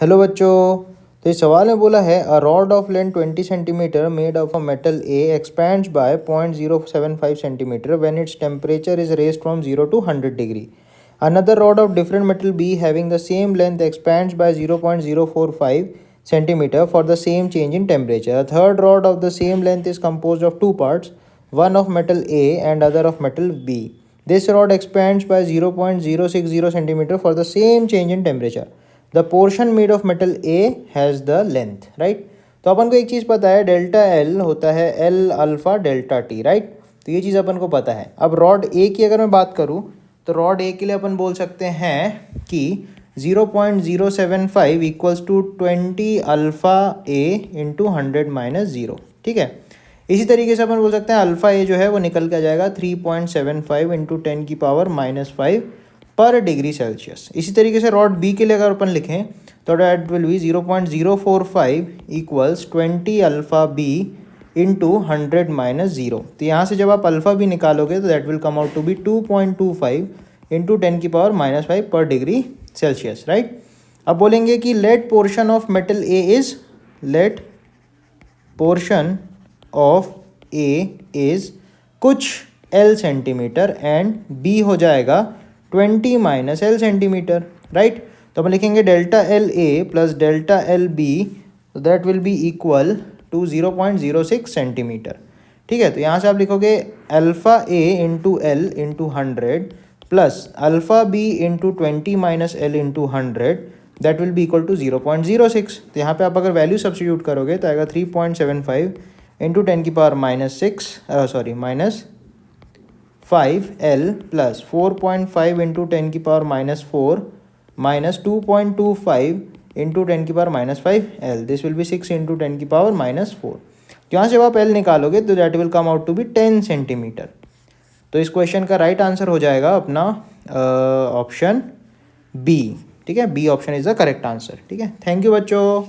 Hello बच्चों। तो इस सवाल में बोला है a rod of length 20 centimetre made of a metal A expands by 0.075 centimetre when its temperature is raised from 0 to 100 degree. Another rod of different metal B having the same length expands by 0.045 centimeter for the same change in temperature. A third rod of the same length is composed of two parts, one of metal A and other of metal B. This rod expands by 0.060 centimeter for the same change in temperature. The portion made of metal A has the length, right? तो अपन को एक चीज़ पता है, delta L होता है L alpha delta T, right? तो ये चीज़ अपन को पता है. अब रॉड ए की अगर मैं बात करूँ तो रॉड ए के लिए अपन बोल सकते हैं कि 0.075 equals to 20 alpha A into 100 - 0. ठीक है. इसी तरीके से अपन बोल सकते हैं अल्फ़ा ए जो है वो निकल के आ जाएगा 3.75 इंटू 10⁻⁻5 पर डिग्री सेल्सियस. इसी तरीके से रॉड बी के लिए अगर अपन लिखें तो that will be 0.045 equals 20 alpha B into 100 - 0. तो यहाँ से जब आप अल्फ़ा भी निकालोगे तो that will come out to be 2.25 into 10⁻⁻5 पर डिग्री सेल्सियस, राइट? अब बोलेंगे कि let portion of metal A is, let portion of A is कुछ एल सेंटीमीटर एंड बी हो जाएगा 20 - एल सेंटीमीटर, राइट? तो हम लिखेंगे delta L A plus delta L B, that will be equal to 0.06 centimetre. ठीक है. तो यहाँ से आप लिखोगे alpha A into L into 100 plus alpha B into 20 - L into 100, that will be equal to 0.06. तो यहाँ पे आप अगर वैल्यू सब्स्टिट्यूट करोगे तो आएगा 3.75 into 10⁻⁻6 -5L plus 4.5 into 10⁻⁻4 minus 2.25 into 10⁻⁻5L. This will be 6 into 10⁻⁻4. यहाँ से आप L निकालोगे तो that will come out to be 10 centimetre. तो इस क्वेश्चन का राइट आंसर हो जाएगा अपना ऑप्शन बी. ठीक है. B option is the correct answer. ठीक है. थैंक यू बच्चों.